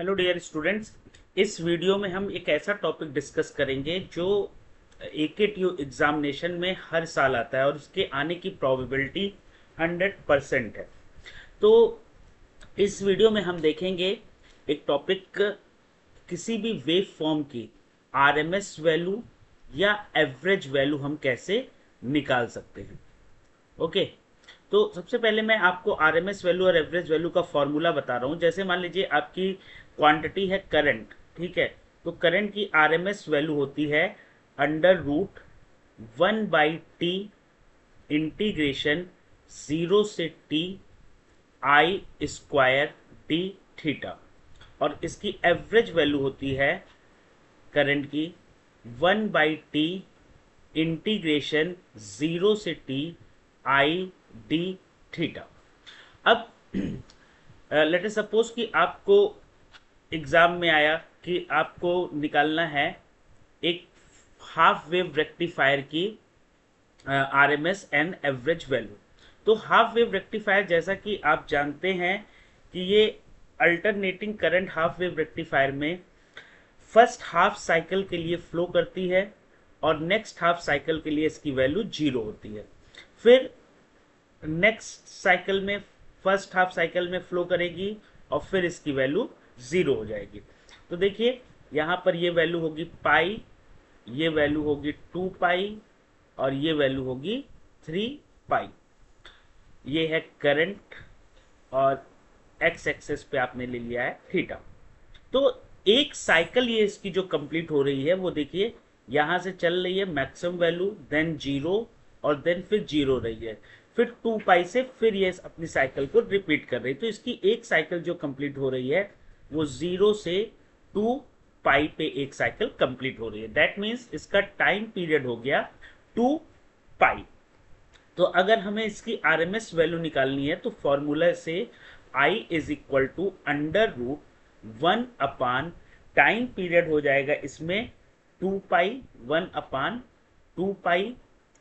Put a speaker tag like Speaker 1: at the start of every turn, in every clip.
Speaker 1: Hello dear students. इस video में हम एक ऐसा टॉपिक डिस्कस करेंगे जो AKTU एग्जामिनेशन में हर साल आता है और उसके आने की प्रोबेबिलिटी 100% है। तो इस वीडियो में हम देखेंगे एक टॉपिक, किसी भी वेव फॉर्म की RMS वैल्यू या एवरेज वैल्यू हम कैसे निकाल सकते हैं। ओके। तो सबसे पहले मैं आपको आरएमएस वैल्यू और एवरेज वैल्यू का फॉर्मूला बता रहा हूँ। जैसे मान लीजिए आपकी क्वांटिटी है करंट, ठीक है। तो करंट की आरएमएस वैल्यू होती है √1/T इंटीग्रेशन 0 से T I² d थीटा। और इसकी एवरेज वैल्यू होती है करंट की 1/T इंटीग्रेशन 0 से T I d थीटा। अब लेट अस सपोज कि आपको एग्जाम में आया कि आपको निकालना है एक हाफ वेव रेक्टिफायर की आरएमएस एंड एवरेज वैल्यू। तो हाफ वेव रेक्टिफायर, जैसा कि आप जानते हैं कि ये alternating current half wave rectifier में फर्स्ट हाफ साइकिल के लिए फ्लो करती है और नेक्स्ट हाफ साइकिल के लिए इसकी वैल्यू 0 होती है। फिर नेक्स्ट साइकिल में फर्स्ट हाफ साइकिल में फ्लो करेगी और फिर इसकी वैल्यू 0 हो जाएगी। तो देखिए यहाँ पर ये वैल्यू होगी पाई, ये वैल्यू होगी 2 पाई और ये वैल्यू होगी 3 पाई। ये है करंट और एक्स एक्सेस पे आपने ले लिया है थीटा। तो एक साइकिल ये इसकी जो कंप्लीट हो रही है वो देखिए यहां से चल रही है मैक्सिमम वैल्यू, देन 0 और देन फिर 0 रही है, फिर 2 पाई से फिर ये अपनी साइकिल को रिपीट कर रही है। तो इसकी एक साइकिल जो कंप्लीट हो रही है वो 0 से 2 पाई पे एक साइकिल कंप्लीट हो रही है। दैट मीन्स इसका टाइम पीरियड हो गया 2 पाई। तो अगर हमें इसकी आरएमएस वैल्यू निकालनी है तो फॉर्मूला से I is equal to √1 time period हो जाएगा इसमें 2 पाई, 1/2 पाई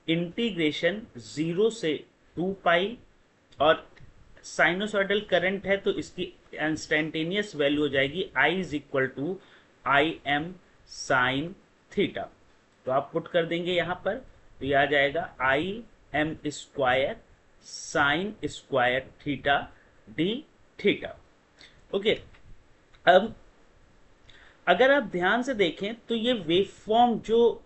Speaker 1: इंटीग्रेशन 0 से 2 पाई। और साइनोसॉइडल करंट है तो इसकी इंस्टेंटेनियस वैल्यू हो जाएगी I is equal to IM sine theta. तो आप पुट कर देंगे यहाँ पर, तो ये आ जाएगा IM² sin² theta d theta. Okay. अब अगर आप ध्यान से देखें तो ये वेव फॉर्म जो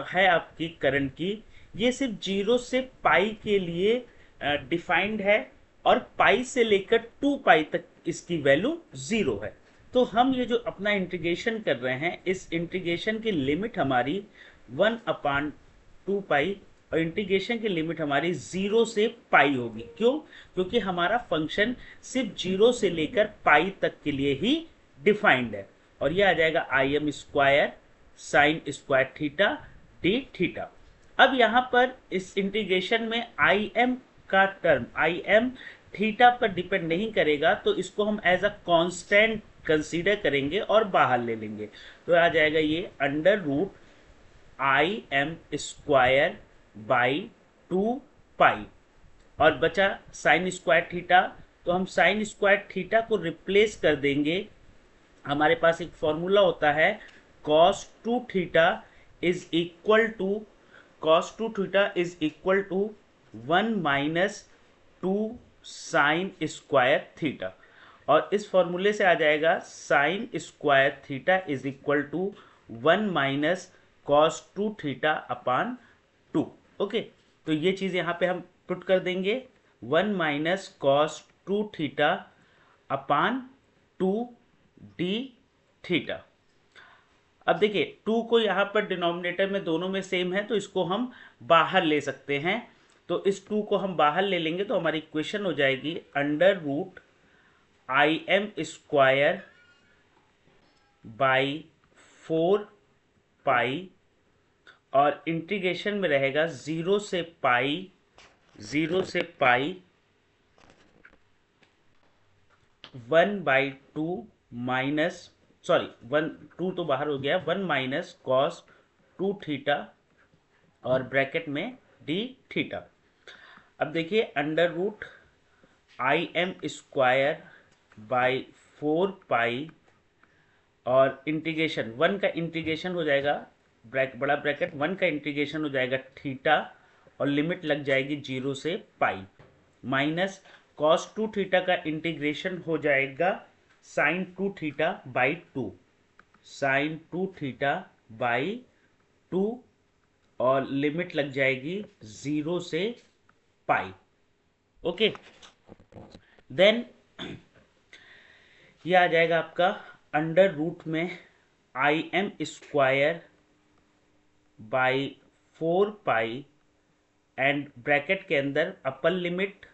Speaker 1: है आपकी करंट की, ये सिर्फ 0 से पाई के लिए डिफाइंड है और पाई से लेकर 2 पाई तक इसकी वैल्यू 0 है। तो हम ये जो अपना इंटीग्रेशन कर रहे हैं, इस इंटीग्रेशन की लिमिट हमारी 1/2 पाई और इंटीग्रेशन की लिमिट हमारी 0 से पाई होगी। क्यों? क्योंकि हमारा फंक्शन सिर्फ 0 से लेकर पाई तक के लिए ही डिफाइंड है। और ये आ जाएगा IM² sin² theta d theta. अब यहाँ पर इस इंटीग्रेशन में IM का टर्म, IM थीटा पर डिपेंड नहीं करेगा, तो इसको हम एज अ कांस्टेंट कंसीडर करेंगे और बाहर ले लेंगे। तो आ जाएगा ये √IM² बाई 2 पाई और बचा sin² थीटा। तो हम sin² थीटा को रिप्लेस कर देंगे। हमारे पास एक फॉर्मूला होता है cos2 theta is equal to cos2 theta is equal to 1 - 2 sin² theta. और इस फॉर्मूले से आ जाएगा sin² theta is equal to 1 - cos2 थीटा/2। ओके। तो ये चीज यहाँ पे हम पुट कर देंगे, 1 - cos2 थीटा/2 डी थीटा। अब देखिए 2 को यहाँ पर डिनोमिनेटर में दोनों में सेम है तो इसको हम बाहर ले सकते हैं। तो इस 2 को हम बाहर ले लेंगे तो हमारी इक्वेशन हो जाएगी √IM² बाई 4 पाई और इंटीग्रेशन में रहेगा 0 से पाई 1/2 माइनस, सॉरी 2 तो बाहर हो गया, 1 - cos2 थीटा और ब्रैकेट में डी थीटा। अब देखिए √IM² बाई 4 पाई और इंटीग्रेशन 1 का इंटीग्रेशन हो जाएगा बड़ा ब्रैकेट 1 का इंटीग्रेशन हो जाएगा थीटा और लिमिट लग जाएगी 0 से पाई माइनस cos 2 थीटा का इंटीग्रेशन हो जाएगा sin 2 theta by 2 sin 2 theta by 2 और लिमिट लग जाएगी 0 से पाई। ओके, देन ये आ जाएगा आपका अंडर रूट में im² by 4 pi and bracket के अंदर अपर limit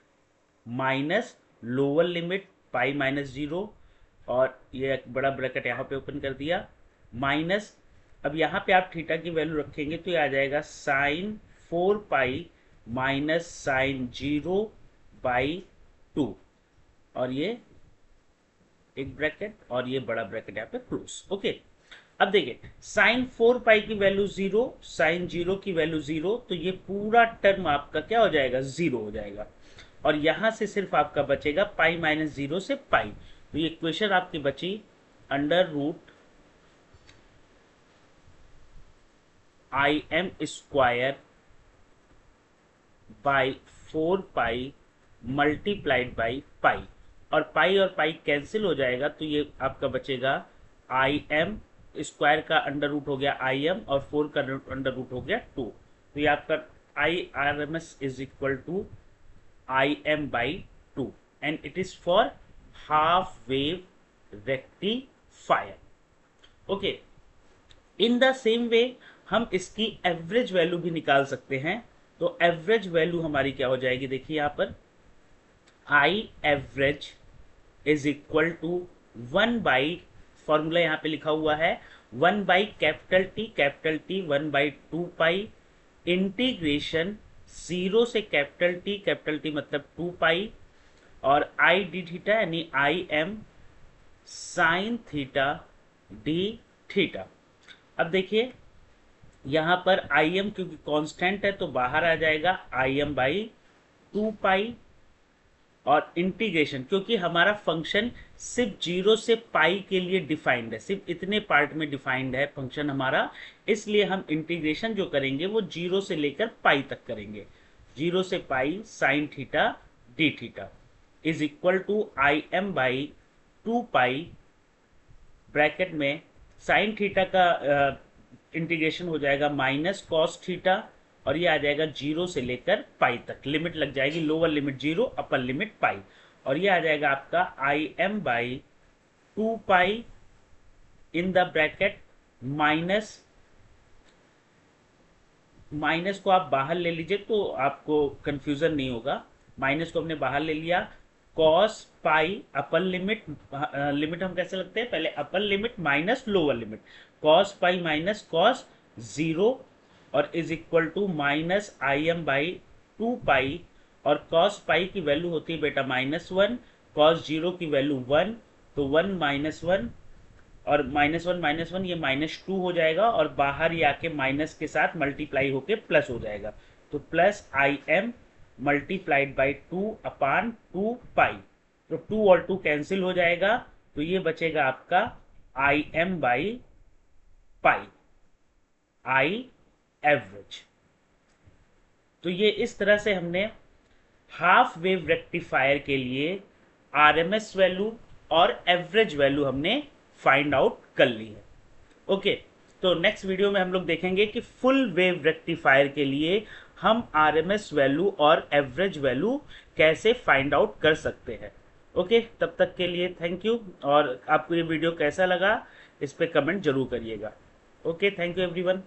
Speaker 1: minus lower limit pi minus 0 और ये एक बड़ा ब्रैकेट यहाँ पे ओपन कर दिया माइनस, अब यहाँ पे आप थीटा की वैल्यू रखेंगे तो ये आ जाएगा sine 4 pi minus sine 0 by 2 और ये एक ब्रैकेट और ये बड़ा ब्रैकेट यहाँ पे क्लोज। ओके, अब देखिए साइन 4 पाई की वैल्यू 0, साइन 0 की वैल्यू 0, तो ये पूरा टर्म आपका क्या हो जाएगा 0 हो जाएगा और यहां से सिर्फ आपका बचेगा पाई माइनस 0 से पाई। तो ये इक्वेशन आपकी बची under root im² by 4 pi multiplied by pi और पाई कैंसिल हो जाएगा तो ये आपका बचेगा im² का अंडर रूट हो गया im और 4 का अंडर रूट हो गया 2, तो ये आपका IRMS is equal to im by 2 and it is for half wave rectifier. Okay, in the same way हम इसकी एवरेज वैल्यू भी निकाल सकते हैं। तो एवरेज वैल्यू हमारी क्या हो जाएगी, देखिए यहाँ पर I average is equal to 1 by, formula यहाँ पे लिखा हुआ है 1 by capital T 1 by 2 pi integration 0 से कैपिटल टी मतलब 2 पाई और आई डी थीटा यानी I am sign theta d theta. अब देखिए यहाँ पर आई एम क्योंकि कांस्टेंट है तो बाहर आ जाएगा आई एम बाई 2 पाई और इंटीग्रेशन क्योंकि हमारा फंक्शन सिर्फ 0 से पाई के लिए डिफाइंड है, सिर्फ इतने पार्ट में डिफाइंड है फंक्शन हमारा, इसलिए हम इंटीग्रेशन जो करेंगे वो 0 से लेकर पाई तक करेंगे। 0 से pi sine theta d theta is equal to I M by 2 pi bracket में साइन थीटा का इंटीग्रेशन हो जाएगा माइनस कॉस थीटा और ये आ जाएगा 0 से लेकर पाई तक, लिमिट लग जाएगी लोअर लिमिट 0 अपर लिमिट पाई और ये आ जाएगा आपका आई M by 2 pi in the bracket minus को आप बाहर ले लीजिए तो आपको कंफ्यूजन नहीं होगा, माइनस को हमने बाहर ले लिया cos pi upper limit, limit हम कैसे लगते हैं पहले upper limit minus lower limit, cos pi minus cos 0 और is equal to minus I M by 2 pi और कॉस पाई की वैल्यू होती है बेटा -1, कॉस 0 की वैल्यू 1, तो 1 माइनस 1 और -1 ये -2 हो जाएगा और बाहर ही आके माइनस के साथ मल्टीप्लाई होके प्लस हो जाएगा, तो plus I am multiplied by 2 अपान 2 पाई, तो 2 और 2 कैंसिल हो जाएगा तो ये बचेगा आपका आई M by pi I average. तो ये इस तरह से हमने हाफ वेव रेक्टिफायर के लिए आरएमएस वैल्यू और एवरेज वैल्यू हमने फाइंड आउट कर ली है। ओके, तो नेक्स्ट वीडियो में हम लोग देखेंगे कि फुल वेव रेक्टिफायर के लिए हम आरएमएस वैल्यू और एवरेज वैल्यू कैसे फाइंड आउट कर सकते हैं। ओके, तब तक के लिए थैंक यू और आपको ये वीडियो कैसा लगा इस पे कमेंट जरूर करिएगा। Okay, thank you everyone.